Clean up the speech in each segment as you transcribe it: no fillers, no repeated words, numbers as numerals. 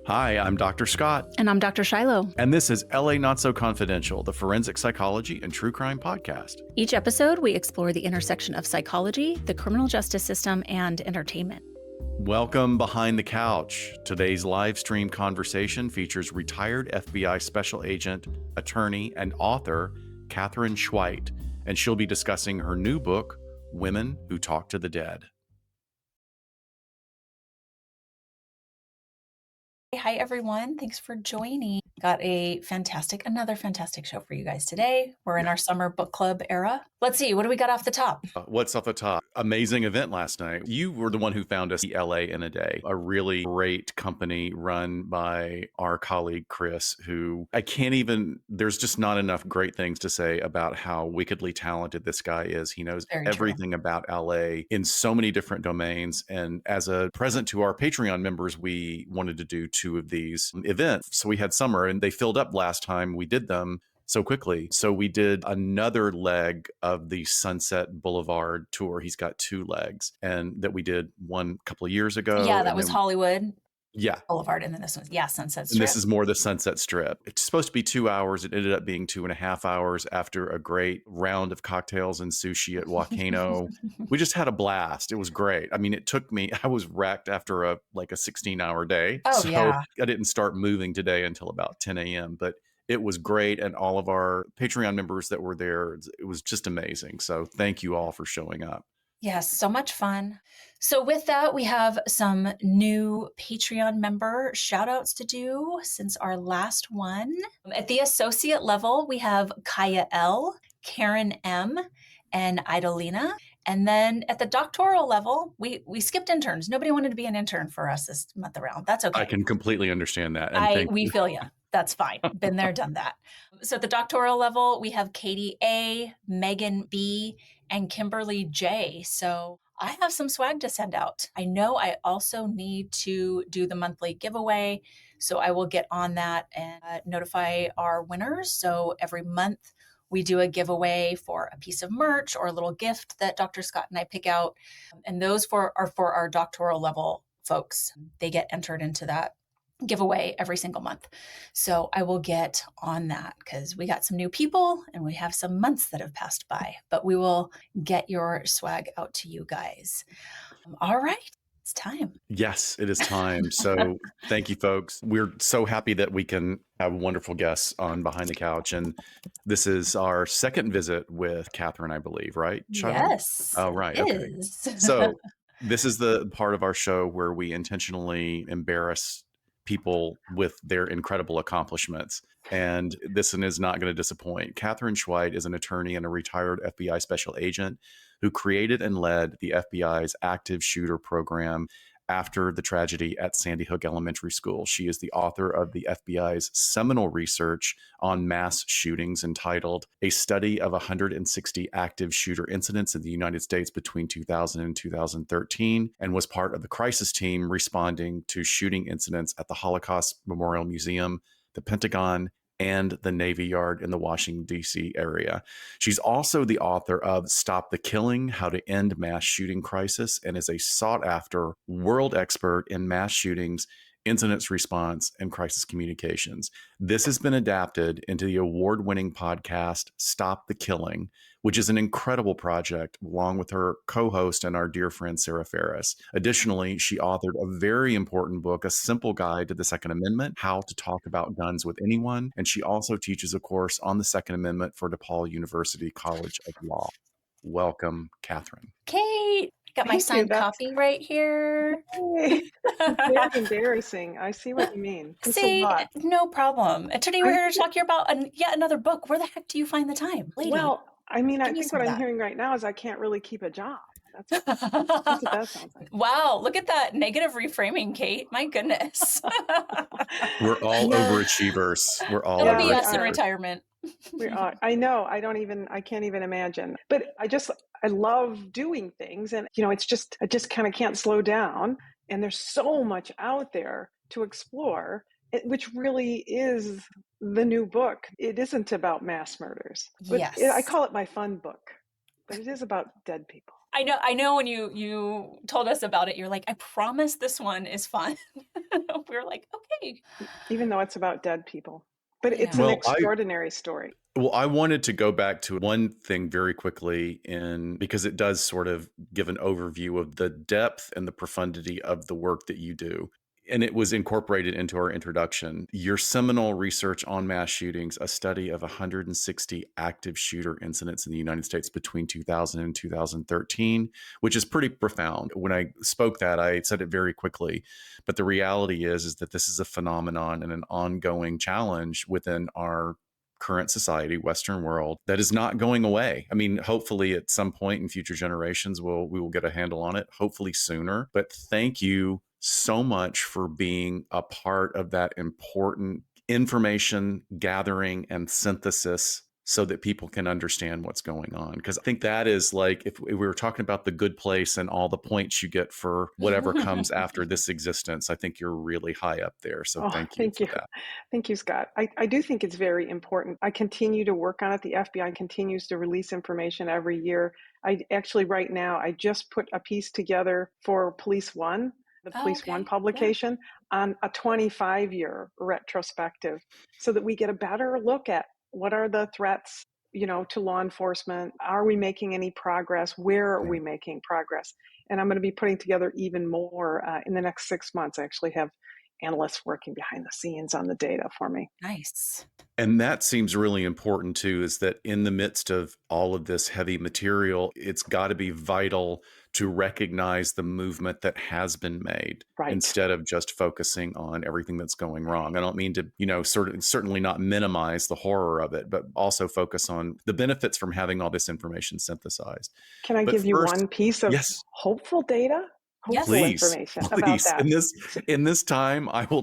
Hi, I'm Dr. Scott. And I'm Dr. Shiloh. And this is LA Not So Confidential, the forensic psychology and true crime podcast. Each episode, we explore the intersection of psychology, the criminal justice system, and entertainment. Welcome Behind the Couch. Today's live stream conversation features retired FBI special agent, attorney, and author Katherine Schweit, and she'll be discussing her new book, Women Who Talk to the Dead. Hi, everyone. Thanks for joining. Got another fantastic show for you guys today. We're in our summer book club era. Let's see, what do we got off the top? What's off the top? Amazing event last night. You were the one who found us LA in a Day, a really great company run by our colleague, Chris, who there's just not enough great things to say about how wickedly talented this guy is. He knows everything about LA in so many different domains. And as a present to our Patreon members, we wanted to do 2 of these events. So we had summer and they filled up last time we did them so quickly. So we did another leg of the Sunset Boulevard tour. He's got 2 legs, and that we did one a couple of years ago. Yeah, that was Hollywood. Yeah. Boulevard. And then this one, Sunset Strip. And this is more the Sunset Strip. It's supposed to be 2 hours. It ended up being 2.5 hours after a great round of cocktails and sushi at Volcano. We just had a blast. It was great. I mean, I was wrecked after a 16-hour day. Oh, yeah. I didn't start moving today until about 10 a.m., but it was great. And all of our Patreon members that were there, it was just amazing. So thank you all for showing up. Yes, so much fun. So with that, we have some new Patreon member shout outs to do since our last one. At the associate level, we have Kaya L, Karen M, and Idolina. And then at the doctoral level, we skipped interns. Nobody wanted to be an intern for us this month around. That's okay. I can completely understand that. We feel you. That's fine. Been there, done that. So at the doctoral level, we have Katie A, Megan B, and Kimberly J. So I have some swag to send out. I know I also need to do the monthly giveaway. So I will get on that and notify our winners. So every month we do a giveaway for a piece of merch or a little gift that Dr. Scott and I pick out. And those are for our doctoral level folks. They get entered into that giveaway every single month. So I will get on that because we got some new people and we have some months that have passed by, but we will get your swag out to you guys. All right. It's time. Yes, it is time. So thank you, folks. We're so happy that we can have wonderful guests on Behind the Couch. And this is our second visit with Katherine, I believe, right? Charlotte? Yes. Oh, right. It Okay. is. So this is the part of our show where we intentionally embarrass people with their incredible accomplishments. And this one is not going to disappoint. Katherine Schweit is an attorney and a retired FBI special agent who created and led the FBI's active shooter program after the tragedy at Sandy Hook Elementary School. She is the author of the FBI's seminal research on mass shootings entitled A Study of 160 Active Shooter Incidents in the United States between 2000 and 2013, and was part of the crisis team responding to shooting incidents at the Holocaust Memorial Museum, the Pentagon, and the Navy Yard in the Washington, D.C. area. She's also the author of Stop the Killing, How to End Mass Shooting Crisis, and is a sought-after world expert in mass shootings, incidents response, and crisis communications. This has been adapted into the award-winning podcast, Stop the Killing, which is an incredible project, along with her co-host and our dear friend, Sarah Ferris. Additionally, she authored a very important book, A Simple Guide to the Second Amendment, How to Talk About Guns with Anyone. And she also teaches a course on the Second Amendment for DePaul University College of Law. Welcome, Katherine. Kate, got my signed copy right here. Hey, very embarrassing. I see what you mean. It's a lot. No problem. And today we're here to talk to you about yet another book. Where the heck do you find the time, lady? Well, I mean, I Give me think some what of I'm that. hearing right now is I can't really keep a job. That's what that sounds like. Wow, look at that negative reframing, Kate. My goodness. We're all overachievers. We're all That'll be us in overachievers. retirement. We are. I know. I can't even imagine. But I love doing things. And, I just kind of can't slow down. And there's so much out there to explore, which really is the new book. It isn't about mass murders. But Yes. I call it my fun book, but it is about dead people. I know when you told us about it, you're like, I promise this one is fun. We were like, okay. Even though it's about dead people. But it's an Yeah. Well, I extraordinary story. Well, I wanted to go back to one thing very quickly in because it does sort of give an overview of the depth and the profundity of the work that you do. And it was incorporated into our introduction. Your seminal research on mass shootings, a study of 160 active shooter incidents in the United States between 2000 and 2013, which is pretty profound. When I spoke that, I said it very quickly. But the reality is that this is a phenomenon and an ongoing challenge within our current society, Western world, that is not going away. I mean, hopefully at some point in future generations, we will get a handle on it, hopefully sooner. But thank you so much for being a part of that important information gathering and synthesis so that people can understand what's going on. Because I think that is like, if we were talking about the good place and all the points you get for whatever comes after this existence, I think you're really high up there. So Oh, thank you thank for you. that. Thank you, Scott. I do think it's very important. I continue to work on it. The FBI continues to release information every year. I actually, right now, I just put a piece together for Police One, the Oh, Police One okay. Yeah. publication, on a 25-year retrospective so that we get a better look at what are the threats, to law enforcement. Are we making any progress? Where are we making progress? And I'm going to be putting together even more in the next 6 months. I actually have analysts working behind the scenes on the data for me. Nice. And that seems really important too, is that in the midst of all of this heavy material, it's got to be vital to recognize the movement that has been made Right. instead of just focusing on everything that's going wrong. I don't mean to, certainly not minimize the horror of it, but also focus on the benefits from having all this information synthesized. Can I But give you first, one piece of yes, hopeful data, hopeful Yes. please, information about please. that? In this time, I will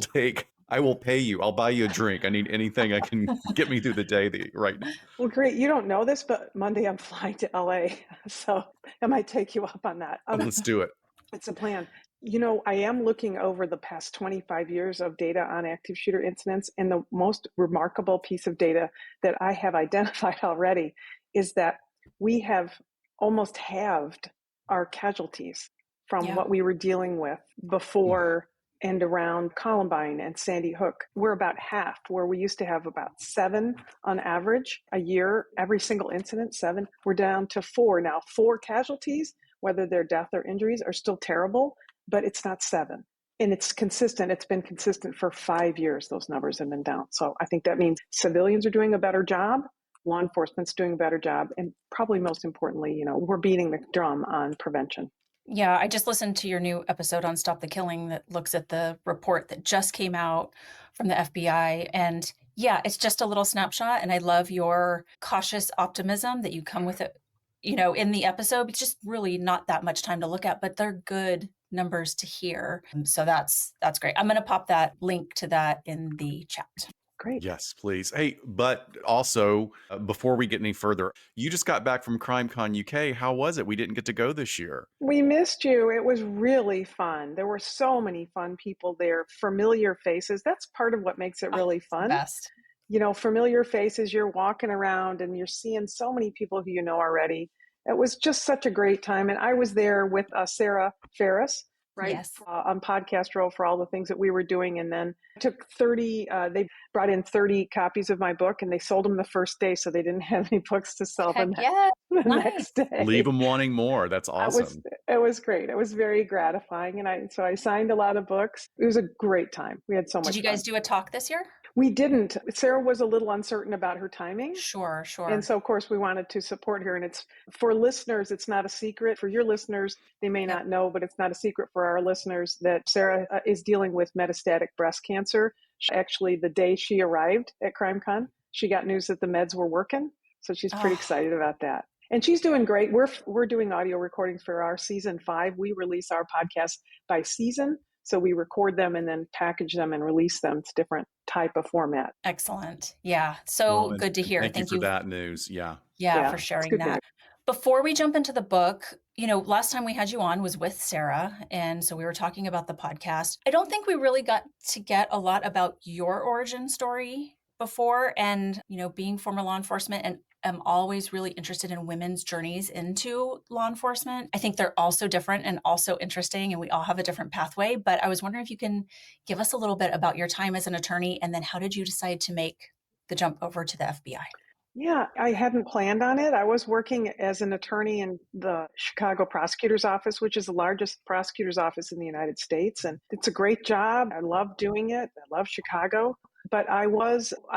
pay you. I'll buy you a drink. I need anything I can get me through the day right now. Well, great. You don't know this, but Monday I'm flying to LA. So I might take you up on that. Let's do it. It's a plan. I am looking over the past 25 years of data on active shooter incidents, and the most remarkable piece of data that I have identified already is that we have almost halved our casualties from Yeah. what we were dealing with before and around Columbine and Sandy Hook. We're about half, where we used to have about 7 on average a year, every single incident, 7. We're down to 4 now. 4 casualties, whether they're death or injuries, are still terrible, but it's not 7. And it's consistent. It's been consistent for 5 years. Those numbers have been down. So I think that means civilians are doing a better job. Law enforcement's doing a better job. And probably most importantly, we're beating the drum on prevention. Yeah, I just listened to your new episode on Stop the Killing that looks at the report that just came out from the FBI. And yeah, it's just a little snapshot. And I love your cautious optimism that you come with it, in the episode. It's just really not that much time to look at, but they're good numbers to hear. So that's great. I'm going to pop that link to that in the chat. Great. Yes, please. Hey, but also, before we get any further, you just got back from CrimeCon UK. How was it? We didn't get to go this year. We missed you. It was really fun. There were so many fun people there, familiar faces. That's part of what makes it Oh, really it's the fun. best. Familiar faces, you're walking around and you're seeing so many people who you know already. It was just such a great time. And I was there with Sarah Ferris, right, Yes. on Podcast Row for all the things that we were doing. And then I took 30, they brought in 30 copies of my book and they sold them the first day. So they didn't have any books to sell Heck yeah. the Nice. next day. Leave them wanting more. That's awesome. It was great. It was very gratifying. And I signed a lot of books. It was a great time. We had so much Did you fun. guys do a talk this year? We didn't. Sarah was a little uncertain about her timing. Sure. And so, of course, we wanted to support her. And it's for listeners, it's not a secret. For your listeners, they may not know, but it's not a secret for our listeners that Sarah is dealing with metastatic breast cancer. Actually, the day she arrived at CrimeCon, she got news that the meds were working. So she's pretty excited about that. And she's doing great. We're doing audio recordings for our season 5. We release our podcast by season. So we record them and then package them and release them. It's different type of format. Excellent. Yeah. So Well, good to hear. Thank you for that news. Yeah. Yeah, for It's sharing good that. news. Before we jump into the book, last time we had you on was with Sarah. And so we were talking about the podcast. I don't think we really got to get a lot about your origin story before, and, being former law enforcement, and am always really interested in women's journeys into law enforcement. I think they're also different and also interesting, and we all have a different pathway. But I was wondering if you can give us a little bit about your time as an attorney, and then how did you decide to make the jump over to the FBI? Yeah, I hadn't planned on it. I was working as an attorney in the Chicago prosecutor's office, which is the largest prosecutor's office in the United States. And it's a great job. I love doing it. I love Chicago. But I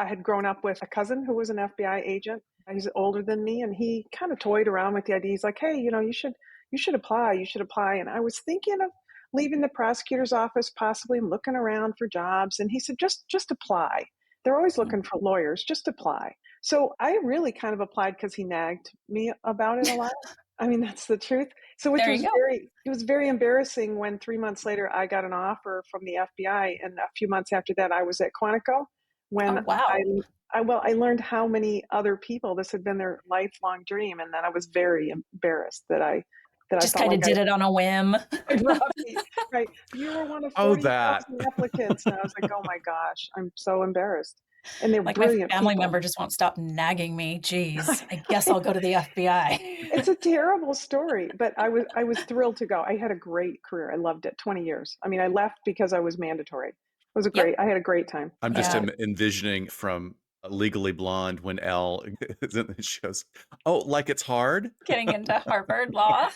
had grown up with a cousin who was an FBI agent. He's older than me, and he kind of toyed around with the idea. He's like, hey, you should apply. You should apply. And I was thinking of leaving the prosecutor's office, possibly looking around for jobs. And he said, just apply. They're always looking for lawyers. Just apply. So I really kind of applied because he nagged me about it a lot. I mean, that's the truth. So There you go. it was very embarrassing when 3 months later I got an offer from the FBI, and a few months after that I was at Quantico when Oh, wow. I learned how many other people this had been their lifelong dream, and then I was very embarrassed that I Just felt kind of like did it on a whim. right, right. You were one of Oh, that. 40,000 applicants, and I was like, oh my gosh, I'm so embarrassed. And they're Like, my brilliant family people. member just won't stop nagging me. Geez, I guess I'll go to the FBI. It's a terrible story, but I was thrilled to go. I had a great career. I loved it. 20 years. I mean, I left because I was mandatory. Yep. I had a great time. I'm just Yeah. envisioning from Legally Blonde when Elle is in the shows. Oh, like it's hard? Getting into Harvard Law.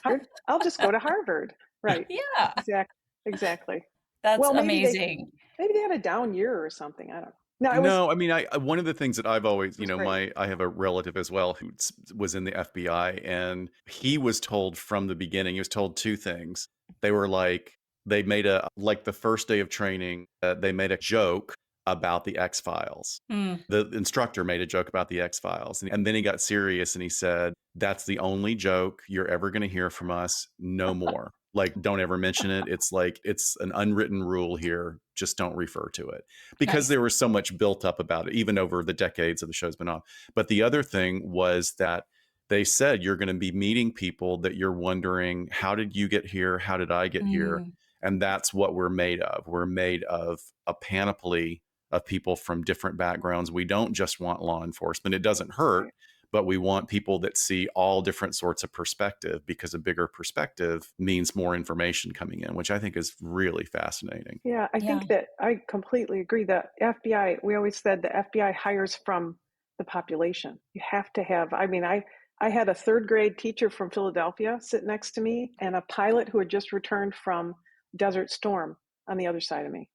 I'll just go to Harvard. Right. Yeah, Exactly. that's Well, amazing. maybe they had a down year or something. I don't know. No, No, I mean, one of the things that I've always, it was great. I have a relative as well who was in the FBI, and he was told from the beginning, he was told two things. They were like, they made like the first day of training, they made a joke about the X-Files. Mm, The instructor made a joke about the X-Files, and then he got serious and he said, "That's the only joke you're ever going to hear from us. No more. Like, don't ever mention it. It's like it's an unwritten rule here. Just don't refer to it." Because nice. there was so much built up about it, even over the decades of the show's been on. But the other thing was that they said you're going to be meeting people that you're wondering, how did you get here? How did I get here? Mm, And that's what we're made of. We're made of a panoply of people from different backgrounds. We don't just want law enforcement. It doesn't hurt, Right. but we want people that see all different sorts of perspective, because a bigger perspective means more information coming in, which I think is really fascinating. Yeah, I yeah. think that I completely agree. The FBI, we always said the FBI hires from the population. You have to have, I had a third grade teacher from Philadelphia sit next to me, and a pilot who had just returned from Desert Storm on the other side of me.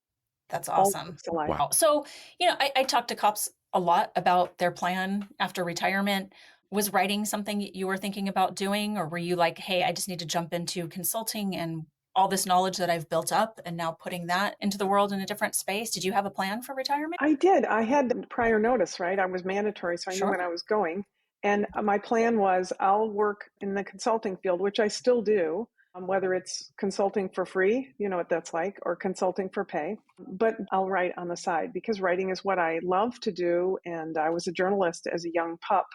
That's All awesome. walks of life. Wow. So, I talk to cops a lot about their plan after retirement. Was writing something you were thinking about doing, or were you like, hey, I just need to jump into consulting and all this knowledge that I've built up and now putting that into the world in a different space? Did you have a plan for retirement? I did. I had prior notice, right? I was mandatory, so I knew when Sure. I was going. And my plan was I'll work in the consulting field, which I still do, whether it's consulting for free, you know what that's like, or consulting for pay. But I'll write on the side because writing is what I love to do. And I was a journalist as a young pup.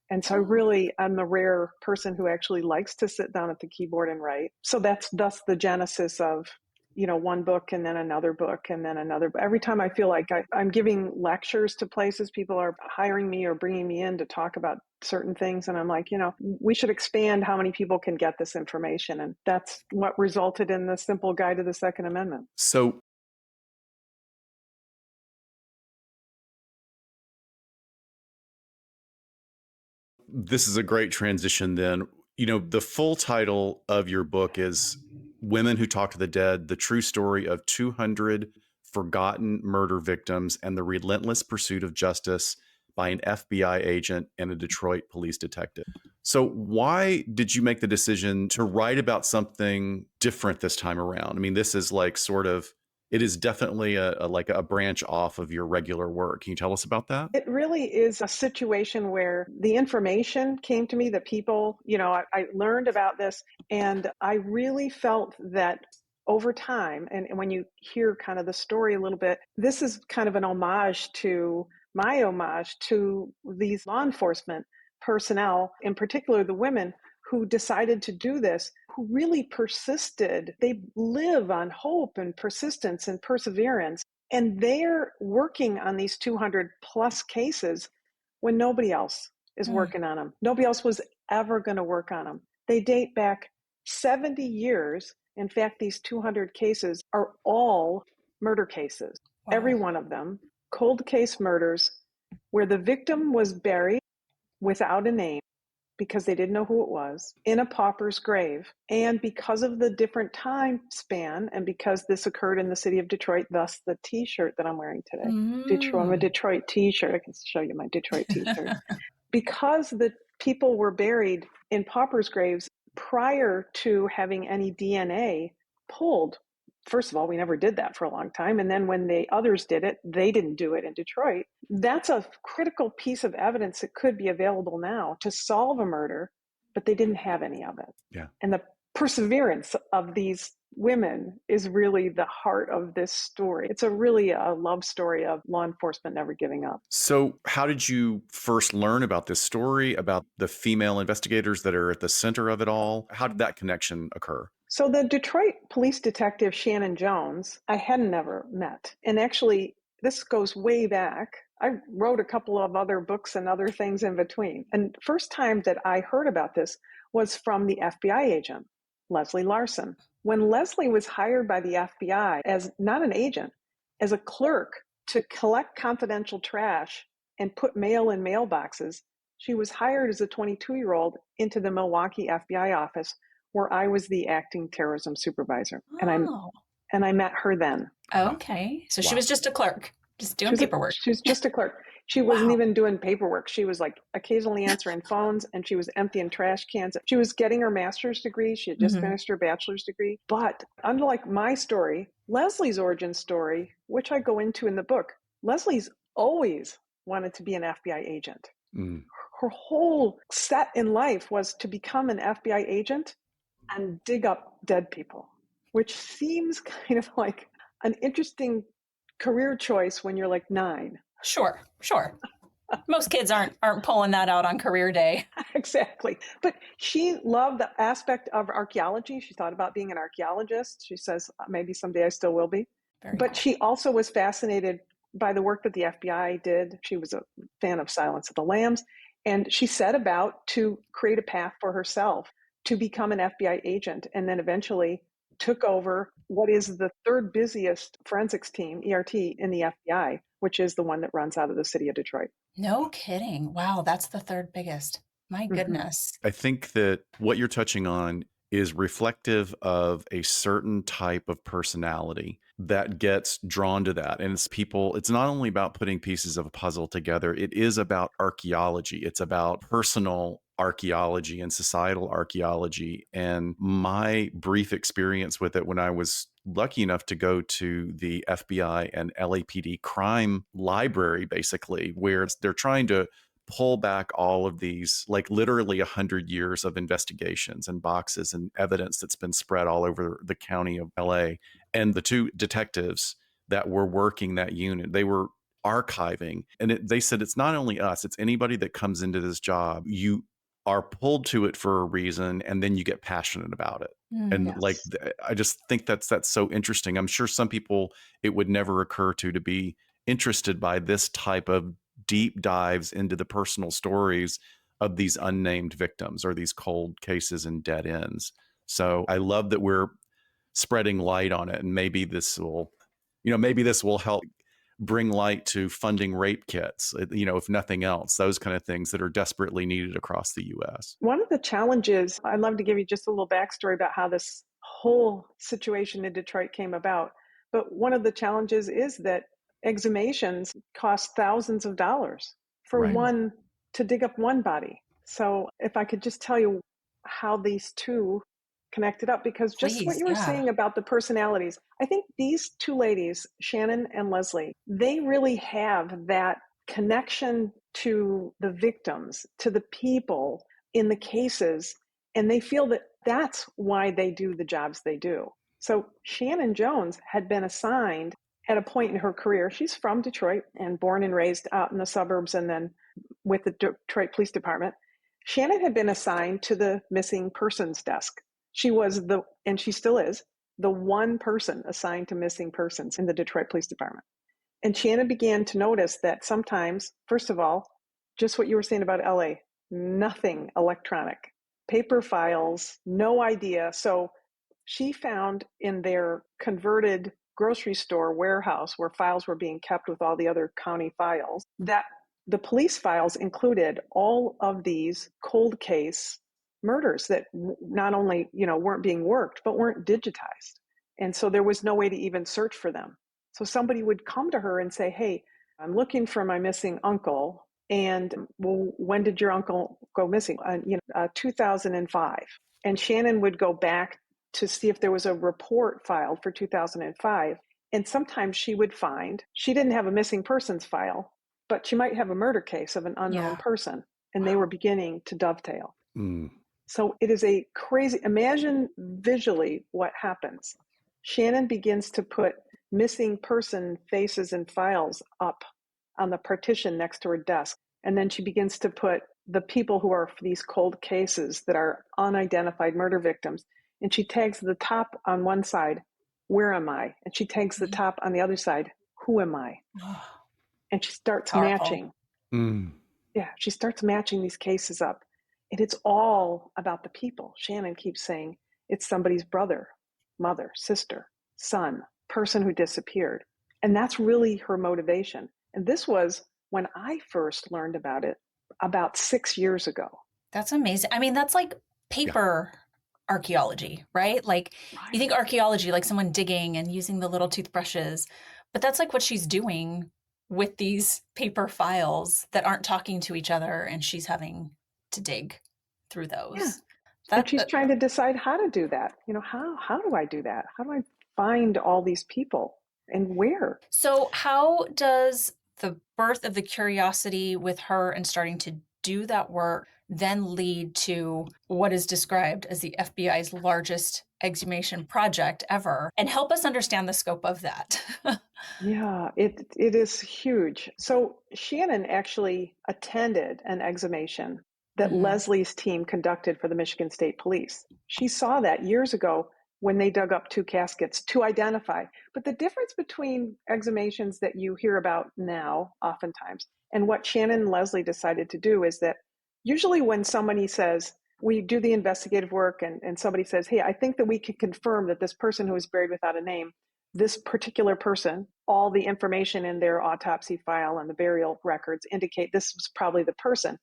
And so Oh, I'm the rare person who actually likes to sit down at the keyboard and write. So that's thus the genesis of, one book and then another book and then another. Every time I feel like I'm giving lectures to places, people are hiring me or bringing me in to talk about certain things. And I'm like, we should expand how many people can get this information. And that's what resulted in the simple guide to the Second Amendment. So this is a great transition then. The full title of your book is Women Who Talk to the Dead: The True Story of 200 Forgotten Murder Victims and the Relentless Pursuit of Justice by an FBI agent and a Detroit police detective. So why did you make the decision to write about something different this time around? I mean, this is like it is definitely like a branch off of your regular work. Can you tell us about that? It really is a situation where the information came to me, that people, I learned about this, and I really felt that over time, and when you hear kind of the story a little bit, this is kind of an homage to these law enforcement personnel, in particular the women who decided to do this, who really persisted. They live on hope and persistence and perseverance. And they're working on these 200 plus cases when nobody else is working on them. Nobody else was ever going to work on them. They date back 70 years. In fact, these 200 cases are all murder cases. Wow. Every one of them, cold case murders where the victim was buried without a name because they didn't know who it was, in a pauper's grave. And because of the different time span, and because this occurred in the city of Detroit, thus the t-shirt that I'm wearing today. I'm a Detroit t-shirt. I can show you my Detroit t-shirt. Because the people were buried in paupers' graves prior to having any DNA pulled. First of all, we never did that for a long time. And then when the others did it, they didn't do it in Detroit. That's a critical piece of evidence that could be available now to solve a murder, but they didn't have any of it. Yeah. And the perseverance of these women is really the heart of this story. It's really a love story of law enforcement never giving up. So how did you first learn about this story, about the female investigators that are at the center of it all? How did that connection occur? So the Detroit police detective, Shannon Jones, I had never met. And actually, this goes way back. I wrote a couple of other books and other things in between. And first time that I heard about this was from the FBI agent, Leslie Larson. When Leslie was hired by the FBI as not an agent, as a clerk to collect confidential trash and put mail in mailboxes, she was hired as a 22-year-old into the Milwaukee FBI office where I was the acting terrorism supervisor. Oh. And I met her then. Okay. So she was just a clerk, just doing paperwork. She was just a clerk. She wasn't even doing paperwork. She was like occasionally answering phones, and she was emptying trash cans. She was getting her master's degree. She had just finished her bachelor's degree. But unlike my story, Leslie's origin story, which I go into in the book, Leslie's always wanted to be an FBI agent. Her whole set in life was to become an FBI agent and dig up dead people, which seems kind of like an interesting career choice when you're like 9. Sure. Most kids aren't pulling that out on career day. Exactly. But she loved the aspect of archaeology. She thought about being an archaeologist. She says, maybe someday I still will be. But cool. She also was fascinated by the work that the FBI did. She was a fan of Silence of the Lambs. And she set about to create a path for herself to become an FBI agent, and then eventually took over what is the third busiest forensics team, ERT, in the FBI, which is the one that runs out of the city of Detroit. No kidding. Wow, that's the third biggest. My goodness. I think that what you're touching on is reflective of a certain type of personality that gets drawn to that. And it's not only about putting pieces of a puzzle together, it is about archaeology. It's about personal archaeology and societal archaeology. And my brief experience with it when I was lucky enough to go to the FBI and LAPD crime library, basically, where they're trying to pull back all of these, like literally 100 years of investigations and boxes and evidence that's been spread all over the county of LA. And the two detectives that were working that unit, they were archiving. And they said, it's not only us, it's anybody that comes into this job. You are pulled to it for a reason, and then you get passionate about it. And like, I just think that's so interesting. I'm sure some people, it would never occur to be interested by this type of deep dives into the personal stories of these unnamed victims or these cold cases and dead ends. So I love that we're spreading light on it. And maybe this will help bring light to funding rape kits, if nothing else, those kind of things that are desperately needed across the US. One of the challenges, I'd love to give you just a little backstory about how this whole situation in Detroit came about. But one of the challenges is that exhumations cost thousands of dollars for one to dig up one body. So if I could just tell you how these two connected up, because just what you were saying about the personalities, I think these two ladies, Shannon and Leslie, they really have that connection to the victims, to the people in the cases, and they feel that that's why they do the jobs they do. So Shannon Jones had been assigned at a point in her career. She's from Detroit and born and raised out in the suburbs and then with the Detroit Police Department. Shannon had been assigned to the missing persons desk. She was and she still is, the one person assigned to missing persons in the Detroit Police Department. And Shannon began to notice that sometimes, first of all, just what you were saying about LA, nothing electronic, paper files, no idea. So she found in their converted grocery store warehouse where files were being kept with all the other county files, that the police files included all of these cold case murders that not only, weren't being worked, but weren't digitized. And so there was no way to even search for them. So somebody would come to her and say, hey, I'm looking for my missing uncle. And well, when did your uncle go missing? 2005. And Shannon would go back to see if there was a report filed for 2005. And sometimes she would find she didn't have a missing persons file, but she might have a murder case of an unknown person. And they were beginning to dovetail. Mm. So it is a crazy, imagine visually what happens. Shannon begins to put missing person faces and files up on the partition next to her desk. And then she begins to put the people who are for these cold cases that are unidentified murder victims. And she tags the top on one side, where am I? And she tags the top on the other side, who am I? And she starts Powerful. matching. Mm. Yeah, she starts matching these cases up. And it's all about the people. Shannon keeps saying it's somebody's brother, mother, sister, son, person who disappeared. And that's really her motivation. And this was when I first learned about it about 6 years ago. That's amazing. I mean, that's like paper archaeology, right? Like you think archaeology, like someone digging and using the little toothbrushes, but that's like what she's doing with these paper files that aren't talking to each other, and she's having to dig through those. Yeah. And she's trying to decide how to do that. How do I do that? How do I find all these people and where? So how does the birth of the curiosity with her and starting to do that work then lead to what is described as the FBI's largest exhumation project ever? And help us understand the scope of that. Yeah, it is huge. So Shannon actually attended an exhumation that Leslie's team conducted for the Michigan State Police. She saw that years ago when they dug up 2 caskets to identify. But the difference between exhumations that you hear about now, oftentimes, and what Shannon and Leslie decided to do is that usually when somebody says, we do the investigative work and somebody says, hey, I think that we can confirm that this person who was buried without a name, this particular person, all the information in their autopsy file and the burial records indicate this was probably the person.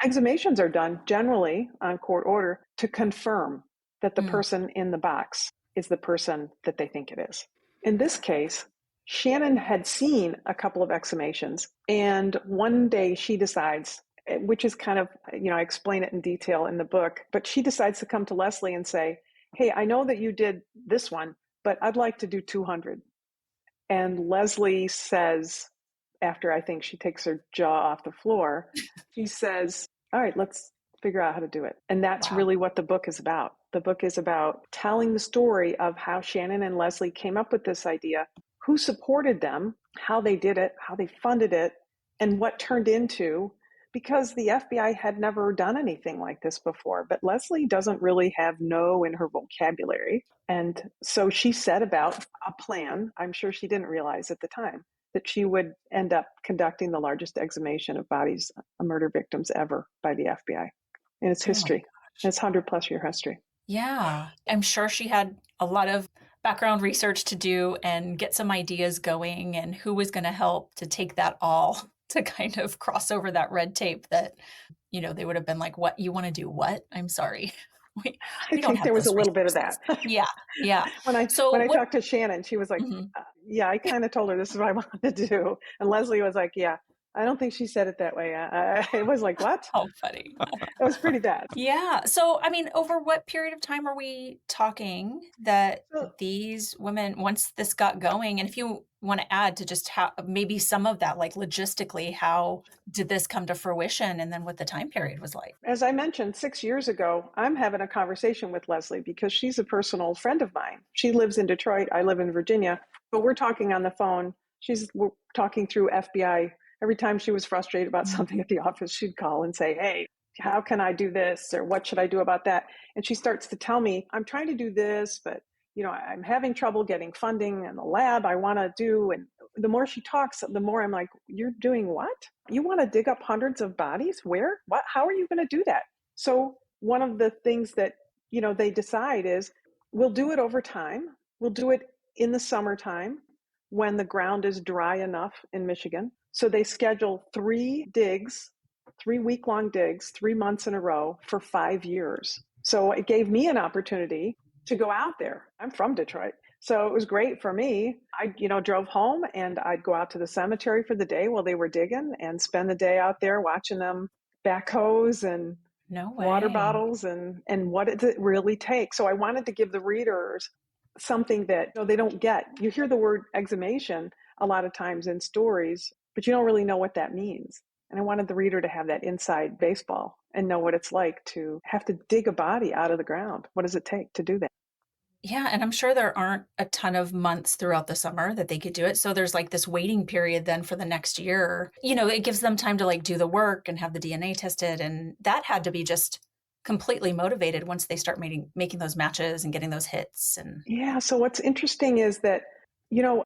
Exhumations are done generally on court order to confirm that the person in the box is the person that they think it is. In this case, Shannon had seen a couple of exhumations, and one day she decides, which is kind of, I explain it in detail in the book, but she decides to come to Leslie and say, hey, I know that you did this one, but I'd like to do 200. And Leslie says, after I think she takes her jaw off the floor, she says, all right, let's figure out how to do it. And that's really what the book is about. The book is about telling the story of how Shannon and Leslie came up with this idea, who supported them, how they did it, how they funded it, and what turned into, because the FBI had never done anything like this before. But Leslie doesn't really have no in her vocabulary. And so she set about a plan, I'm sure she didn't realize at the time, that she would end up conducting the largest exhumation of bodies of murder victims ever by the FBI in its history. It's 100+ year history. Yeah, I'm sure she had a lot of background research to do and get some ideas going, and who was going to help to take that all to kind of cross over that red tape that, they would have been like, what, you want to do what? I'm sorry. I think there was a little bit of that. Yeah. When I talked to Shannon, she was like, yeah, I kind of told her this is what I wanted to do. And Leslie was like, yeah, I don't think she said it that way. It was like, what? Oh, funny. It was pretty bad. Yeah. So, I mean, over what period of time are we talking that these women, once this got going, and if you want to add to just how maybe some of that, like logistically, how did this come to fruition, and then what the time period was like? As I mentioned, 6 years ago, I'm having a conversation with Leslie because she's a personal friend of mine. She lives in Detroit. I live in Virginia, but we're talking on the phone. We're talking through FBI. Every time she was frustrated about something at the office, she'd call and say, hey, how can I do this? Or what should I do about that? And she starts to tell me, I'm trying to do this, but I'm having trouble getting funding in the lab I want to do. And the more she talks, the more I'm like, you're doing what? You want to dig up hundreds of bodies? Where? What? How are you going to do that? So one of the things that, they decide is we'll do it over time. We'll do it in the summertime when the ground is dry enough in Michigan. So they schedule 3 digs, 3-week-long digs, 3 months in a row for 5 years. So it gave me an opportunity to go out there. I'm from Detroit. So it was great for me. I, drove home and I'd go out to the cemetery for the day while they were digging and spend the day out there watching them backhoes and No water way. bottles and what does it really take. So I wanted to give the readers something that they don't get. You hear the word exhumation a lot of times in stories, but you don't really know what that means. And I wanted the reader to have that inside baseball and know what it's like to have to dig a body out of the ground. What does it take to do that? Yeah, and I'm sure there aren't a ton of months throughout the summer that they could do it. So there's like this waiting period then for the next year. It gives them time to like do the work and have the DNA tested. And that had to be just completely motivated once they start making those matches and getting those hits. And Yeah. So what's interesting is that,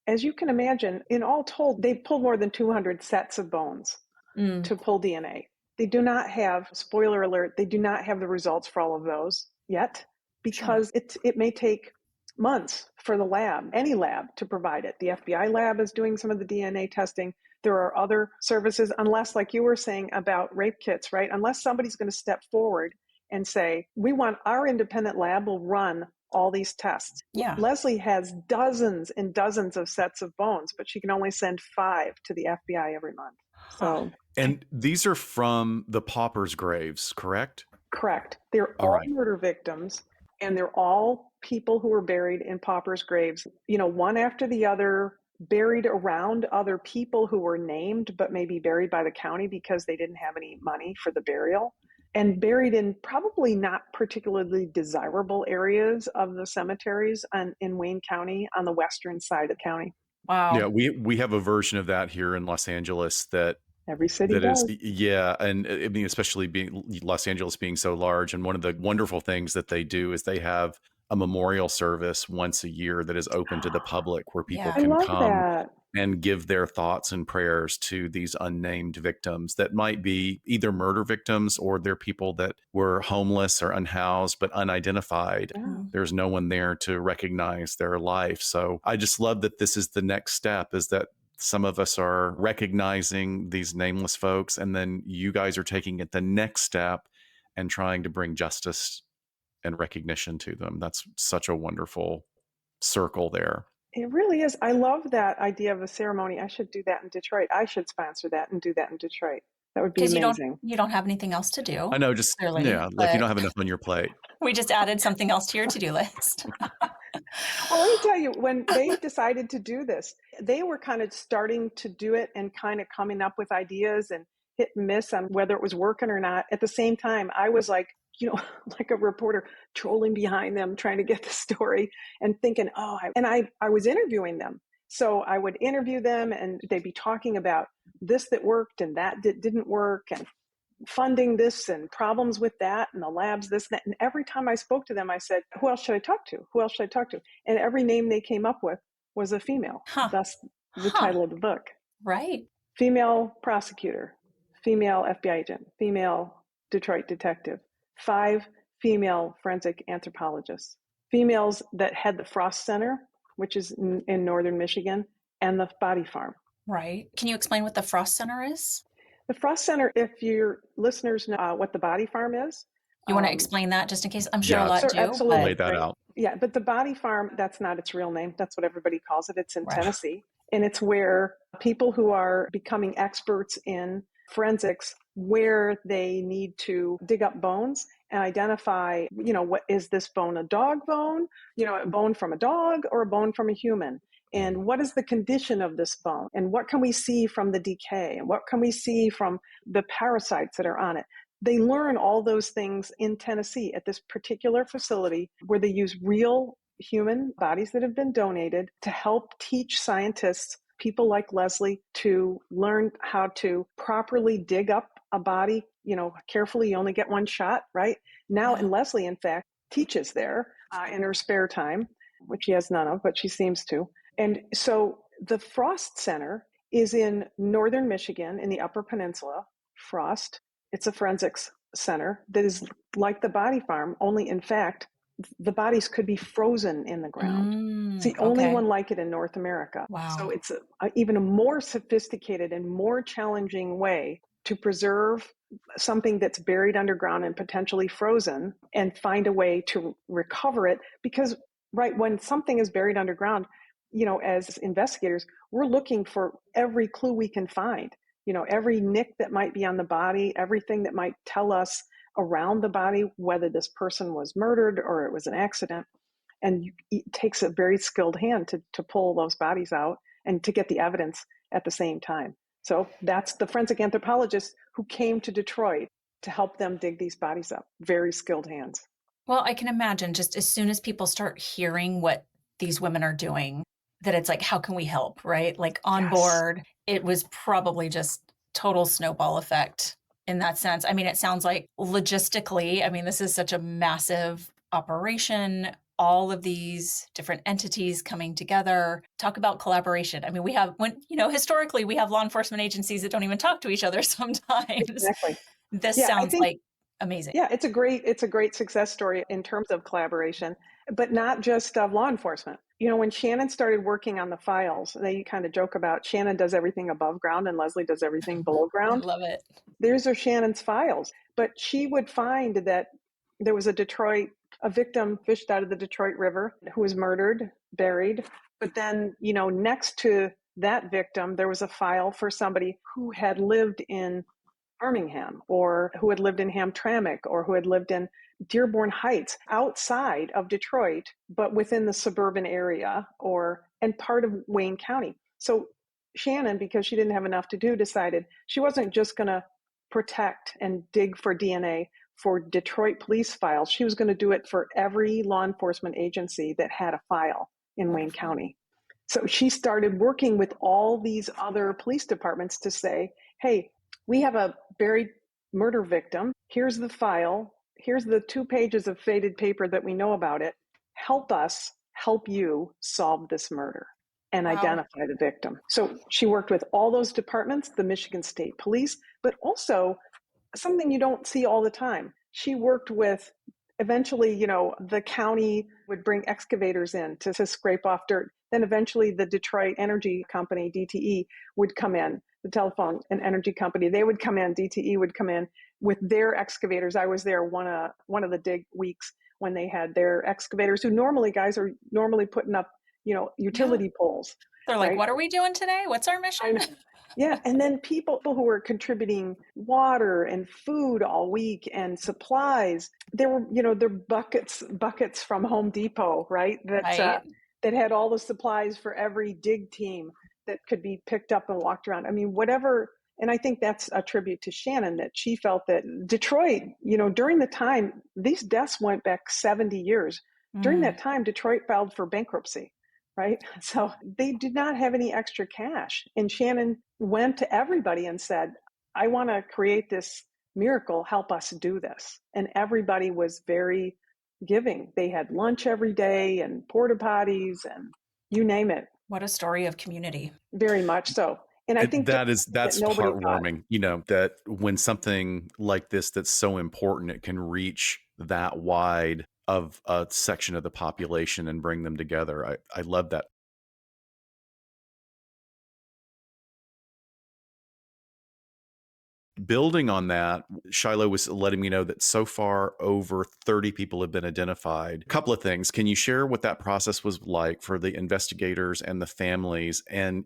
as you can imagine, in all told, they pulled more than 200 sets of bones to pull DNA. They do not have, spoiler alert, they do not have the results for all of those yet because it may take months for the lab, any lab, to provide it. The FBI lab is doing some of the DNA testing. There are other services, unless, like you were saying about rape kits, right? Unless somebody's going to step forward and say, we want our independent lab will run all these tests. Yeah. Leslie has dozens and dozens of sets of bones, but she can only send 5 to the FBI every month. So, And these are from the paupers' graves, correct? correct. They're All all right. murder victims, and they're all people who were buried in paupers' graves, one after the other, buried around other people who were named, but maybe buried by the county because they didn't have any money for the burial, and buried in probably not particularly desirable areas of the cemeteries in Wayne County on the western side of the county. Wow. Yeah, we have a version of that here in Los Angeles that Every city is, does. yeah, and I mean, especially being Los Angeles being so large, and one of the wonderful things that they do is they have a memorial service once a year that is open to the public where people Yeah. I can love come that. and give their thoughts and prayers to these unnamed victims that might be either murder victims or they're people that were homeless or unhoused but unidentified. Yeah. There's no one there to recognize their life. So I just love that this is the next step, is that some of us are recognizing these nameless folks, and then you guys are taking it the next step and trying to bring justice and recognition to them. That's such a wonderful circle there. It really is. I love that idea of a ceremony. I should do that in Detroit. I should sponsor that and do that in Detroit. That would be Because amazing. you don't have anything else to do, I know, just, clearly, yeah, like you but don't have enough on your plate. we just added something else to your to-do list. Well, let me tell you, when they decided to do this, they were kind of starting to do it and kind of coming up with ideas and hit and miss on whether it was working or not. At the same time, I was like, like a reporter trolling behind them, trying to get the story and thinking, I was interviewing them. So I would interview them and they'd be talking about this that worked and that didn't work, and funding this and problems with that and the labs, this, that. And every time I spoke to them, I said, who else should I talk to? Who else should I talk to? And every name they came up with was a female. Huh. Thus the title of the book. Right. Female prosecutor, female FBI agent, female Detroit detective, 5 female forensic anthropologists, females that had the Frost Center, which is in northern Michigan, and the body farm. Right. Can you explain what the Frost Center is? The Frost Center, if your listeners know what the body farm is. You want to explain that just in case? I'm sure Yeah, a lot do. Absolutely. lay that out. Yeah, but the body farm, that's not its real name. That's what everybody calls it. It's in Right. Tennessee. And it's where people who are becoming experts in forensics, where they need to dig up bones and identify, what is this bone, a dog bone, a bone from a dog or a bone from a human? And what is the condition of this bone? And what can we see from the decay? And what can we see from the parasites that are on it? They learn all those things in Tennessee at this particular facility where they use real human bodies that have been donated to help teach scientists, people like Leslie, to learn how to properly dig up a body, carefully. You only get one shot, right? Now, and Leslie, in fact, teaches there in her spare time, which she has none of, but she seems to. And so The Frost Center is in northern Michigan in the Upper Peninsula. Frost, it's a forensics center that is like the body farm, only in fact, the bodies could be frozen in the ground. It's the only Okay. one like it in North America. So Wow. it's even a more sophisticated and more challenging way to preserve something that's buried underground and potentially frozen and find a way to recover it. Because, right, when something is buried underground, as investigators, we're looking for every clue we can find, every nick that might be on the body, everything that might tell us around the body whether this person was murdered or it was an accident. And it takes a very skilled hand to pull those bodies out and to get the evidence at the same time. So that's the forensic anthropologist who came to Detroit to help them dig these bodies up. Very skilled hands. Well, I can imagine just as soon as people start hearing what these women are doing, that it's like, how can we help, right? Like on Yes. board, it was probably just total snowball effect in that sense. I mean, it sounds like logistically, I mean, this is such a massive operation, all of these different entities coming together. Talk about collaboration. I mean, historically, we have law enforcement agencies that don't even talk to each other sometimes. Exactly. This Yeah, I sounds think like amazing. Yeah, it's a great success story in terms of collaboration, but not just of law enforcement. When Shannon started working on the files, they kind of joke about Shannon does everything above ground and Leslie does everything below I ground. love it. These are Shannon's files, but she would find that there was a victim fished out of the Detroit River who was murdered, buried. But then, next to that victim, there was a file for somebody who had lived in Birmingham, or who had lived in Hamtramck, or who had lived in Dearborn Heights, outside of Detroit, but within the suburban area and part of Wayne County. So Shannon, because she didn't have enough to do, decided she wasn't just going to protect and dig for DNA for Detroit police files. She was going to do it for every law enforcement agency that had a file in Wayne Wonderful. County. So she started working with all these other police departments to say, hey, we have a buried murder victim. Here's the file. Here's the 2 pages of faded paper that we know about it. Help us help you solve this murder and Wow. identify the victim. So she worked with all those departments, the Michigan State Police, but also something you don't see all the time. She worked with, eventually, the county would bring excavators in to scrape off dirt. Then eventually the Detroit Energy Company, DTE, would come in, the telephone and energy company. They would come in, DTE would come in with their excavators. I was there one of the dig weeks when they had their excavators, who normally guys are normally putting up, Yeah. utility poles, They're like, right? what are we doing today? What's our mission? I know. Yeah, and then people who were contributing water and food all week and supplies. There were, their buckets from Home Depot, right? Right. That had all the supplies for every dig team that could be picked up and walked around. I mean, whatever. And I think that's a tribute to Shannon, that she felt that Detroit, during the time, these deaths went back 70 years. During Mm. that time, Detroit filed for bankruptcy, right? So they did not have any extra cash. And Shannon went to everybody and said, I want to create this miracle. Help us do this. And everybody was very giving. They had lunch every day and porta potties and you name it. What a story of community. Very much so. And I think that That's nobody thought. heartwarming, that when something like this that's so important, it can reach that wide of a section of the population and bring them together. I love that. Building on that, Shiloh was letting me know that so far over 30 people have been identified. A couple of things. Can you share what that process was like for the investigators and the families? And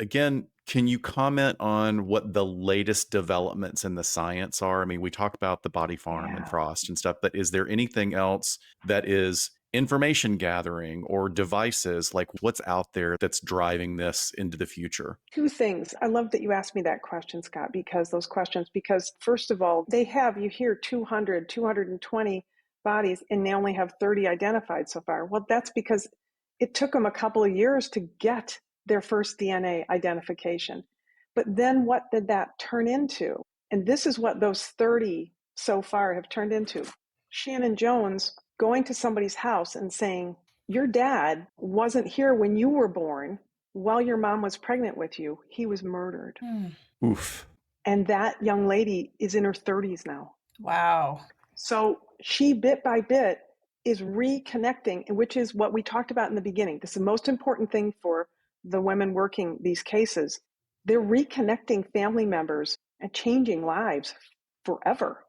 can you comment on what the latest developments in the science are? I mean, we talk about the body farm and Yeah. Frost and stuff, but is there anything else that is information gathering or devices, like what's out there that's driving this into the future? 2 things. I love that you asked me that question, Scott, because first of all, you hear 200, 220 bodies, and they only have 30 identified so far. Well, that's because it took them a couple of years to get their first DNA identification. But then what did that turn into? And this is what those 30 so far have turned into. Shannon Jones going to somebody's house and saying, your dad wasn't here when you were born. while your mom was pregnant with you, he was murdered. Mm. Oof. And that young lady is in her 30s now. Wow. So she, bit by bit, is reconnecting, which is what we talked about in the beginning. This is the most important thing for the women working these cases. They're reconnecting family members and changing lives forever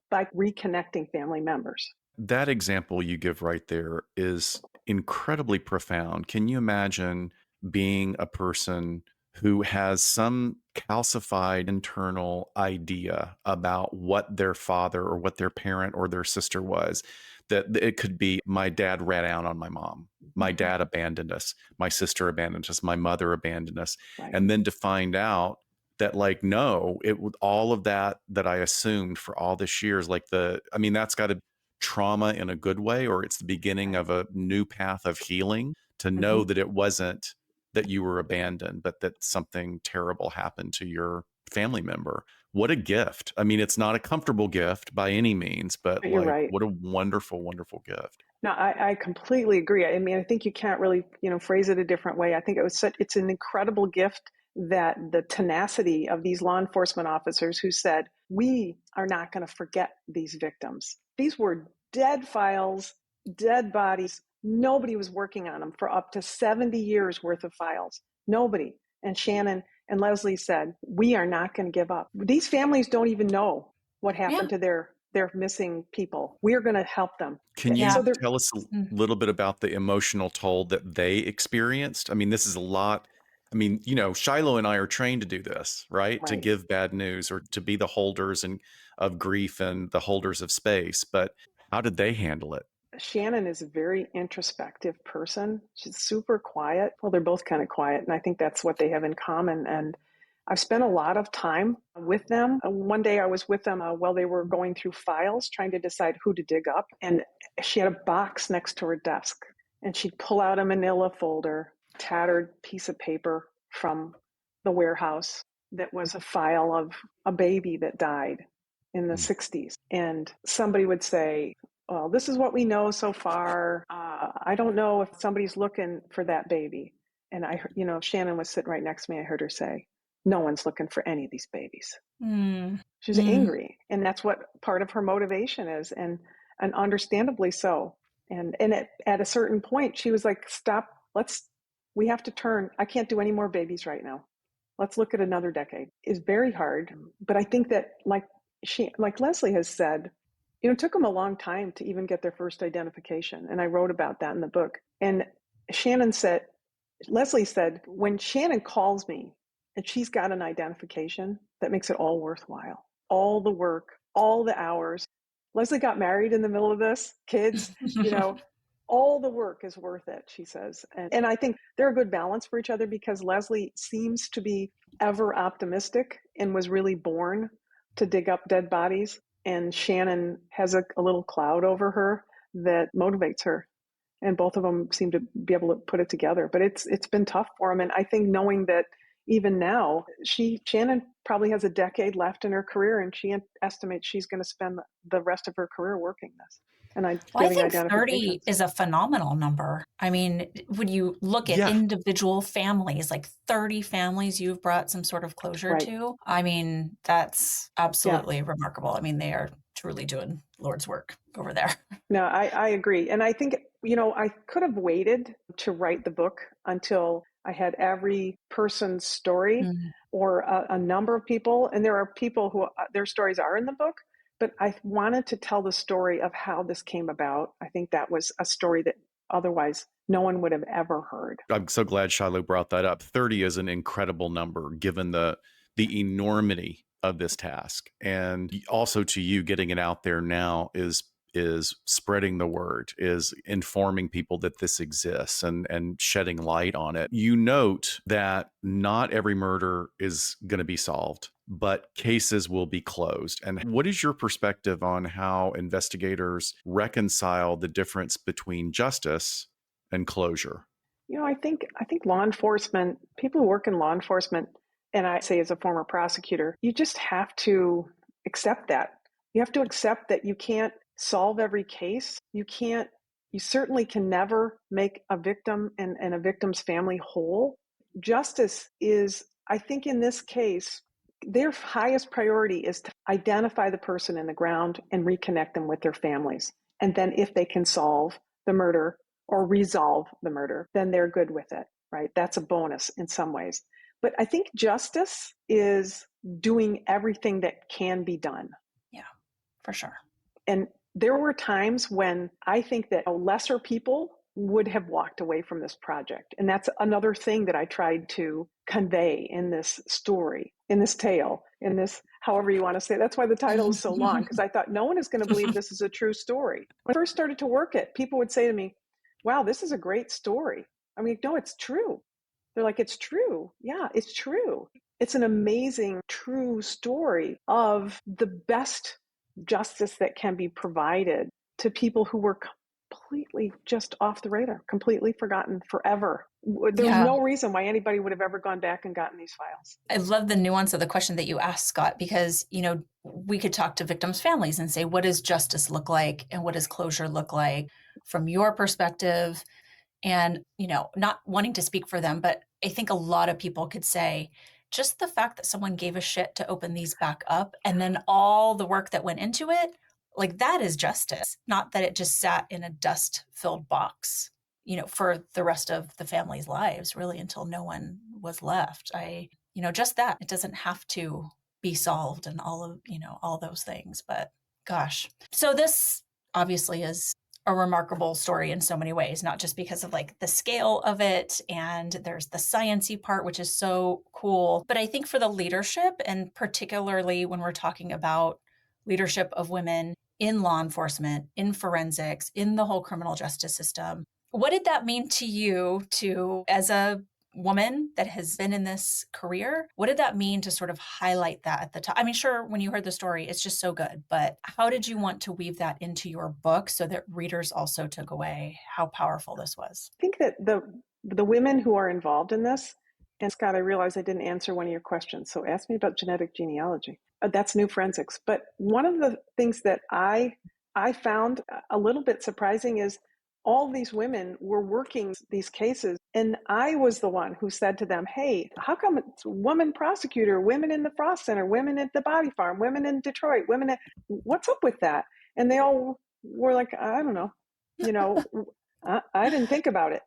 by reconnecting family members. That example you give right there is incredibly profound. Can you imagine being a person who has some calcified internal idea about what their father or what their parent or their sister was? That it could be, my dad ran out on my mom, my dad abandoned us, my sister abandoned us, my mother abandoned us. Right. And then to find out that, like, no, it would, all of that I assumed for all this years, like, that's got to trauma in a good way, or it's the beginning of a new path of healing to know that it wasn't that you were abandoned, but that something terrible happened to your family member. What a gift. I mean, it's not a comfortable gift by any means, but You're like, right. what a wonderful, wonderful gift. No, I completely agree. I mean, I think you can't really, phrase it a different way. I think it's an incredible gift that the tenacity of these law enforcement officers who said, we are not going to forget these victims. These were dead files, dead bodies. Nobody was working on them for up to 70 years worth of files. Nobody. And Shannon and Leslie said, we are not going to give up. These families don't even know what happened to their missing people. We're going to help them. Can you Yeah. tell us a little bit about the emotional toll that they experienced? I mean, this is a lot. I mean, Shiloh and I are trained to do this, right? To Right. give bad news or to be the holders of grief and the holders of space. But how did they handle it? Shannon is a very introspective person. She's super quiet. Well, they're both kind of quiet, and I think that's what they have in common. And I've spent a lot of time with them. One day I was with them while they were going through files, trying to decide who to dig up. And she had a box next to her desk, and she'd pull out a manila folder, tattered piece of paper from the warehouse that was a file of a baby that died in the 60s. And somebody would say, well, this is what we know so far. I don't know if somebody's looking for that baby. And Shannon was sitting right next to me. I heard her say, no one's looking for any of these babies. She was angry. And that's what part of her motivation is. And understandably so. And at a certain point, she was like, stop, we have to turn. I can't do any more babies right now. Let's look at another decade. It's very hard. But I think that like Leslie has said, it took them a long time to even get their first identification. And I wrote about that in the book. And Leslie said, when Shannon calls me and she's got an identification, that makes it all worthwhile. All the work, all the hours. Leslie got married in the middle of this, kids, all the work is worth it, she says. And I think they're a good balance for each other because Leslie seems to be ever optimistic and was really born to dig up dead bodies. And Shannon has a little cloud over her that motivates her. And both of them seem to be able to put it together. But it's been tough for them. And I think knowing that even now, Shannon probably has a decade left in her career, and she estimates she's going to spend the rest of her career working this. And I think 30 is a phenomenal number. I mean, when you look at individual families, like 30 families you've brought some sort of closure to, I mean, that's absolutely remarkable. I mean, they are truly doing Lord's work over there. No, I agree. And I think, I could have waited to write the book until I had every person's story or a number of people. And there are people who their stories are in the book. But I wanted to tell the story of how this came about. I think that was a story that otherwise no one would have ever heard. I'm so glad Shiloh brought that up. 30 is an incredible number given the enormity of this task. And also to you, getting it out there now is spreading the word, is informing people that this exists and shedding light on it. You note that not every murder is going to be solved, but cases will be closed. And what is your perspective on how investigators reconcile the difference between justice and closure? I think law enforcement, people who work in law enforcement, and I say as a former prosecutor, you just have to accept that. You have to accept that you can't solve every case. You can't You certainly can never make a victim and a victim's family whole. Justice is, I think in this case, their highest priority is to identify the person in the ground and reconnect them with their families. And then if they can solve the murder or resolve the murder, then they're good with it, right? That's a bonus in some ways. But I think justice is doing everything that can be done. Yeah, for sure. And there were times when I think that lesser people would have walked away from this project. And that's another thing that I tried to convey in this story, in this tale, in this, however you want to say it. That's why the title is so long, because I thought no one is going to believe this is a true story. When I first started to work it, people would say to me, wow, this is a great story. I mean, no, it's true. They're like, it's true. Yeah, it's true. It's an amazing, true story of the best justice that can be provided to people who were completely just off the radar, completely forgotten forever. There's Yeah. no reason why anybody would have ever gone back and gotten these files. I love the nuance of the question that you asked, Scott, because, we could talk to victims' families and say, what does justice look like? And what does closure look like from your perspective? And, not wanting to speak for them, but I think a lot of people could say, just the fact that someone gave a shit to open these back up and then all the work that went into it, like that is justice, not that it just sat in a dust-filled box, for the rest of the family's lives, really, until no one was left. Just that. It doesn't have to be solved and all those things. But gosh. So this obviously is a remarkable story in so many ways, not just because of like the scale of it and there's the sciencey part, which is so cool. But I think for the leadership, and particularly when we're talking about leadership of women in law enforcement, in forensics, in the whole criminal justice system, what did that mean to you as a woman that has been in this career? What did that mean to sort of highlight that at the top? I mean, sure, when you heard the story, it's just so good, but how did you want to weave that into your book so that readers also took away how powerful this was? I think that the women who are involved in this, and Scott, I realize I didn't answer one of your questions, so ask me about genetic genealogy. That's new forensics. But one of the things that I found a little bit surprising is all these women were working these cases. And I was the one who said to them, hey, how come it's woman prosecutor, women in the Frost Center, women at the Body Farm, women in Detroit, what's up with that? And they all were like, I don't know, I didn't think about it.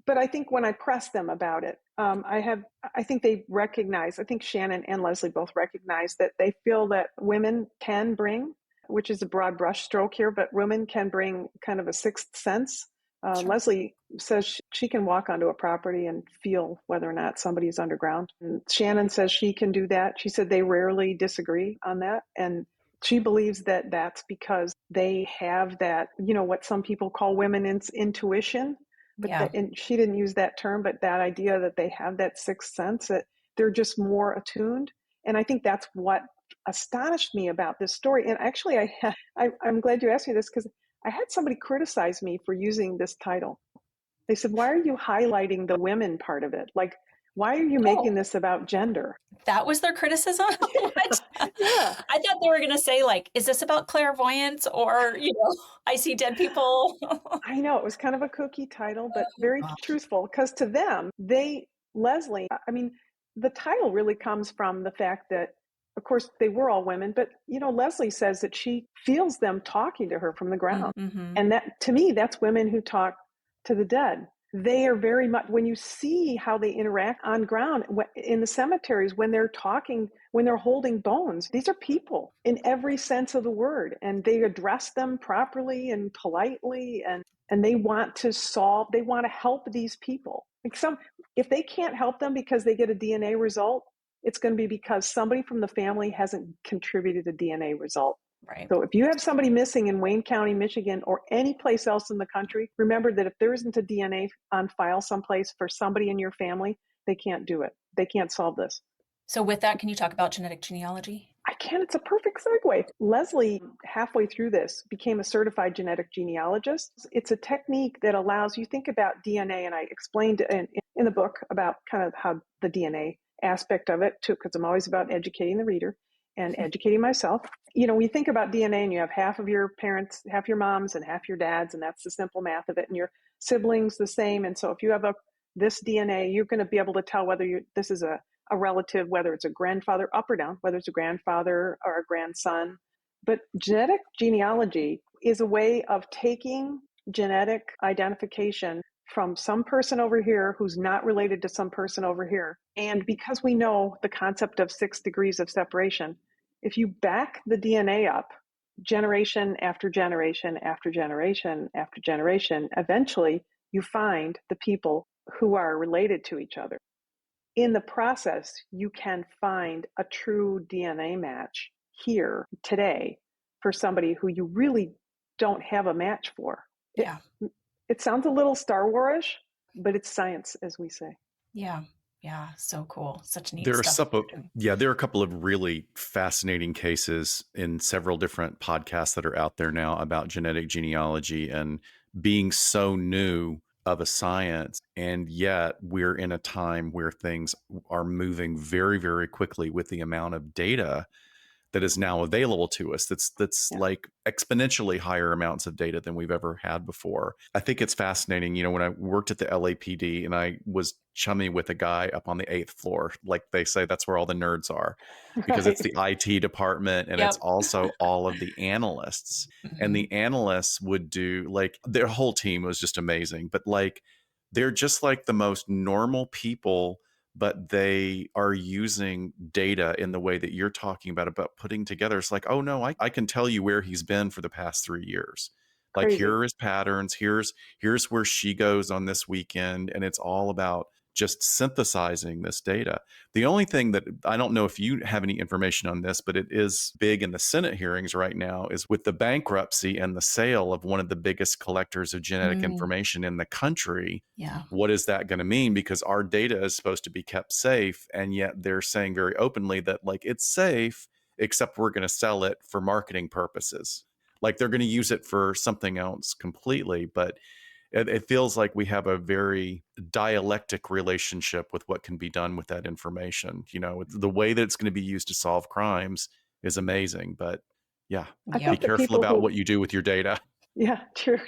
But I think when I pressed them about it, I think they recognize, I think Shannon and Leslie both recognize that they feel that women can bring, which is a broad brush stroke here, but women can bring kind of a sixth sense. Sure. Leslie says she can walk onto a property and feel whether or not somebody is underground. And Shannon says she can do that. She said they rarely disagree on that. And she believes that that's because they have that, what some people call women's intuition. But yeah. And she didn't use that term, but that idea that they have that sixth sense, that they're just more attuned. And I think that's what astonished me about this story. And actually, I'm glad you asked me this, because I had somebody criticize me for using this title. They said, why are you highlighting the women part of it? Like, why are you making this about gender? That was their criticism? What? Yeah. I thought they were going to say, like, is this about clairvoyance or, I see dead people? I know, it was kind of a kooky title, but very truthful, because to them, Leslie, I mean, the title really comes from the fact that, of course, they were all women, but, Leslie says that she feels them talking to her from the ground. Mm-hmm. And that, to me, that's women who talk to the dead. They are very much, when you see how they interact on ground in the cemeteries, when they're talking, when they're holding bones, these are people in every sense of the word, and they address them properly and politely, and they want to help these people. Like if they can't help them because they get a DNA result, it's going to be because somebody from the family hasn't contributed a DNA result. Right. So if you have somebody missing in Wayne County, Michigan, or any place else in the country, remember that if there isn't a DNA on file someplace for somebody in your family, they can't do it. They can't solve this. So with that, can you talk about genetic genealogy? I can. It's a perfect segue. Leslie, halfway through this, became a certified genetic genealogist. It's a technique that allows you think about DNA, and I explained in the book about kind of how the DNA aspect of it, too, because I'm always about educating the reader. and educating myself. We think about DNA and you have half of your parents, half your moms and half your dads, and that's the simple math of it. And your siblings the same. And so if you have this DNA, you're going to be able to tell whether this is a relative, whether it's a grandfather up or down, whether it's a grandfather or a grandson. But genetic genealogy is a way of taking genetic identification from some person over here who's not related to some person over here. And because we know the concept of 6 degrees of separation, if you back the DNA up generation after generation after generation after generation, eventually you find the people who are related to each other. In the process, you can find a true DNA match here today for somebody who you really don't have a match for. Yeah. It sounds a little Star Wars-ish, but it's science, as we say. Yeah. Yeah. So cool. Such neat There are stuff. there are a couple of really fascinating cases in several different podcasts that are out there now about genetic genealogy and being so new of a science. And yet we're in a time where things are moving very, very quickly with the amount of data that is now available to us. That's like exponentially higher amounts of data than we've ever had before. I think it's fascinating. When I worked at the LAPD and I was chummy with a guy up on the 8th floor, like they say, that's where all the nerds are, because it's the IT department and it's also all of the analysts. And the analysts would do, like, their whole team was just amazing, but like, they're just like the most normal people, but they are using data in the way that you're talking about putting together. It's like, oh no, I can tell you where he's been for the past 3 years. Like, Crazy. here are his patterns. Here's where she goes on this weekend. And it's all about just synthesizing this data. The only thing that I don't know if you have any information on this, but it is big in the Senate hearings right now, is with the bankruptcy and the sale of one of the biggest collectors of genetic information in the country. Yeah. What is that going to mean? Because our data is supposed to be kept safe. And yet they're saying very openly that, like, it's safe, except we're going to sell it for marketing purposes. Like, they're going to use it for something else completely. But it feels like we have a very dialectic relationship with what can be done with that information. The way that it's going to be used to solve crimes is amazing. But yeah, I be think the careful people about who, what you do with your data. Yeah, true.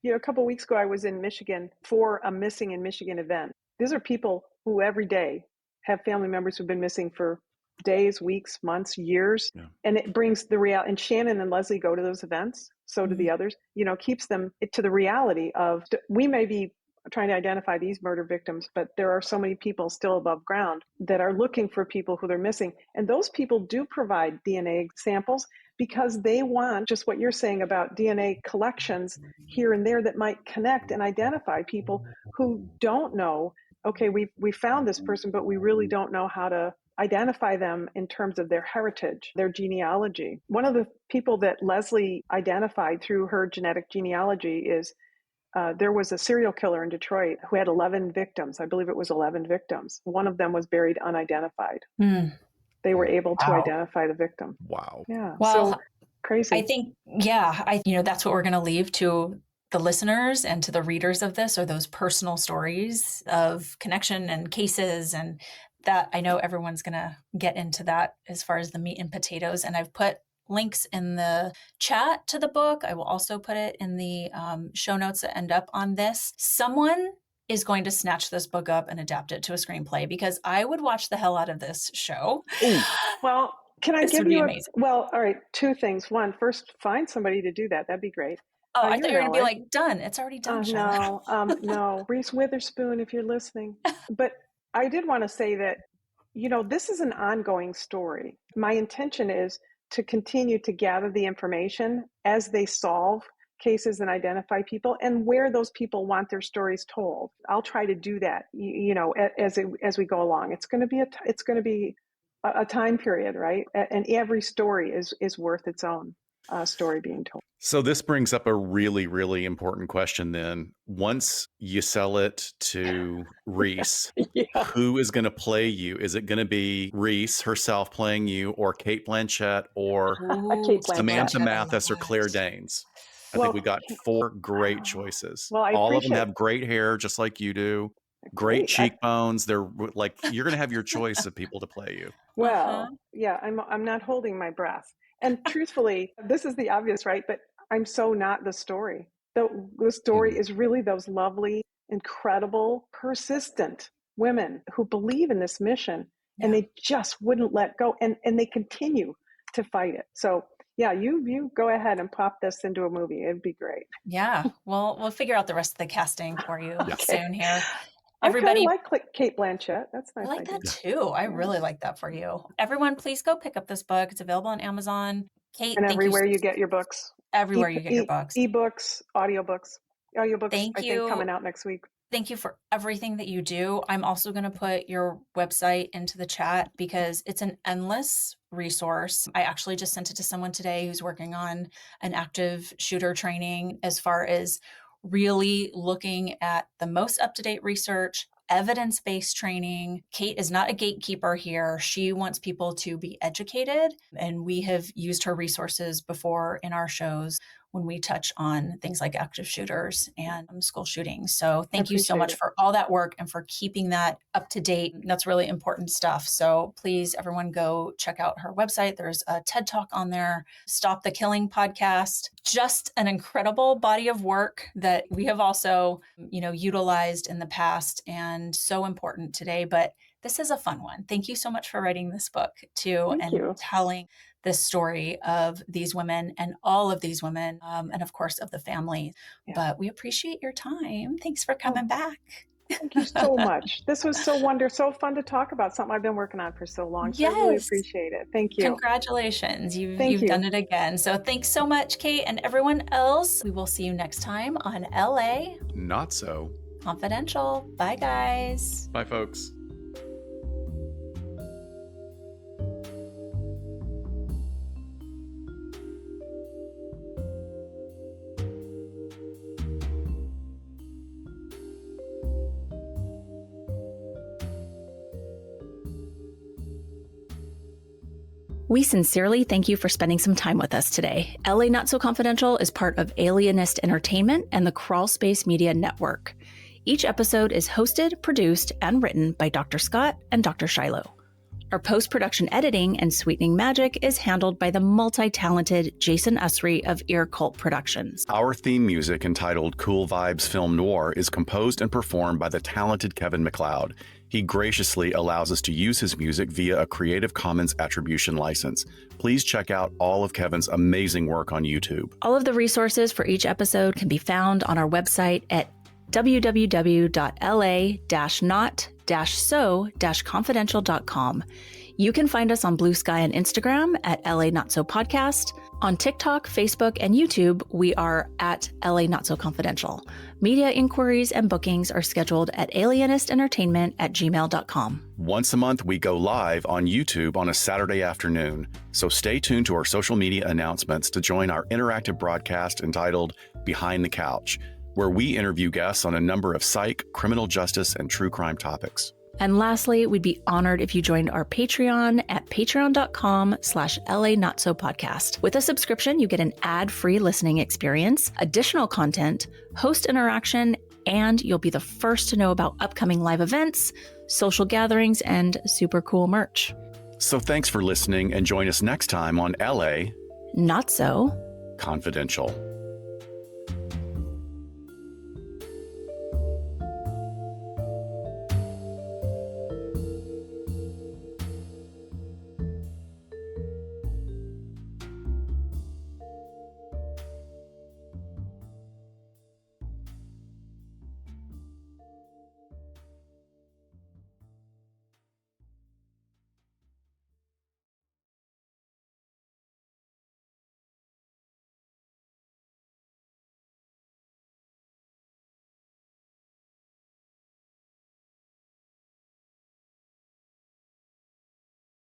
A couple of weeks ago, I was in Michigan for a Missing in Michigan event. These are people who every day have family members who've been missing for days, weeks, months, years. Yeah. And it brings the reality. And Shannon and Leslie go to those events. So do the others. Keeps them to the reality of, we may be trying to identify these murder victims, but there are so many people still above ground that are looking for people who they're missing. And those people do provide DNA samples because they want just what you're saying about DNA collections here and there that might connect and identify people who don't know, okay, we found this person, but we really don't know how to identify them in terms of their heritage, their genealogy. One of the people that Leslie identified through her genetic genealogy is there was a serial killer in Detroit who had 11 victims. I believe it was 11 victims. One of them was buried unidentified. They were able to identify the victim. Wow. Yeah. Well, so crazy. I think, that's what we're going to leave to the listeners and to the readers of this, are those personal stories of connection and cases. And that, I know everyone's going to get into that as far as the meat and potatoes. And I've put links in the chat to the book. I will also put it in the show notes that end up on this. Someone is going to snatch this book up and adapt it to a screenplay, because I would watch the hell out of this show. Ooh. Well, can I This give would be you amazing. All right, 2 things. One, first, find somebody to do that. That'd be great. Oh, I thought you were going to be like, done. It's already done. No, Reese Witherspoon, if you're listening. But I did want to say that, this is an ongoing story. My intention is to continue to gather the information as they solve cases and identify people and where those people want their stories told. I'll try to do that, as we go along. It's going to be a time period, right? And every story is worth its own story being told. So this brings up a really, really important question then. Once you sell it to Reese, who is going to play you? Is it going to be Reese herself playing you, or Kate Blanchett, or Samantha Mathis, or Claire Danes? I think we got 4 great choices. Well, all of them have great hair, just like you do. Great Great. cheekbones. They're like, you're going to have your choice of people to play you. Uh-huh. Well, yeah, I'm not holding my breath. And truthfully, this is the obvious, right? But I'm so not the story. The story Mhm. is really those lovely, incredible, persistent women who believe in this mission and Yeah. they just wouldn't let go and they continue to fight it. So yeah, you go ahead and pop this into a movie. It'd be great. Yeah. Well, we'll figure out the rest of the casting for you Yes. Okay. soon here. I kind of Everybody, like Kate Blanchett. That's a I nice like idea. that too. I Yeah. really like that for you. Everyone, please go pick up this book. It's available on Amazon. Kate, And thank you everywhere you get your books, everywhere you get your books. ebooks, audiobooks, Thank I think you. coming out next week. Thank you for everything that you do. I'm also going to put your website into the chat because it's an endless resource. I actually just sent it to someone today who's working on an active shooter training as far as really looking at the most up-to-date research, evidence-based training. Kate is not a gatekeeper here. She wants people to be educated, and we have used her resources before in our shows when we touch on things like active shooters and school shootings. So I thank you so appreciate much it. for all that work and for keeping that up to date. That's really important stuff. So please, everyone, go check out her website. There's a TED Talk on there, Stop the Killing podcast. Just an incredible body of work that we have also, utilized in the past and so important today. But this is a fun one. Thank you so much for writing this book too Thank and you. telling this story of these women and all of these women, and of course of the family. Yeah. But we appreciate your time. Thanks for coming back. Thank you so much. This was so so fun to talk about something I've been working on for so long. So I really Yes. appreciate it. Thank you. Congratulations. Thank You've done you. it again. So thanks so much, Kate, and everyone else. We will see you next time on LA Not so. Confidential. Bye, guys. Bye, folks. We sincerely thank you for spending some time with us today. LA Not So Confidential is part of Alienist Entertainment and the Crawl Space Media Network. Each episode is hosted, produced, and written by Dr. Scott and Dr. Shiloh. Our post-production editing and sweetening magic is handled by the multi-talented Jason Usry of Ear Cult Productions. Our theme music, entitled Cool Vibes Film Noir, is composed and performed by the talented Kevin MacLeod. He graciously allows us to use his music via a Creative Commons attribution license. Please check out all of Kevin's amazing work on YouTube. All of the resources for each episode can be found on our website at www.la-not-so-confidential.com. You can find us on Blue Sky and Instagram at LA Not So Podcast. On TikTok, Facebook, and YouTube, we are at LA Not So Confidential. Media inquiries and bookings are scheduled at alienistentertainment@gmail.com. Once a month, we go live on YouTube on a Saturday afternoon, so stay tuned to our social media announcements to join our interactive broadcast entitled Behind the Couch, where we interview guests on a number of psych, criminal justice, and true crime topics. And lastly, we'd be honored if you joined our Patreon at patreon.com/LA Not So Podcast. With a subscription, you get an ad-free listening experience, additional content, host interaction, and you'll be the first to know about upcoming live events, social gatherings, and super cool merch. So thanks for listening, and join us next time on LA Not So Confidential.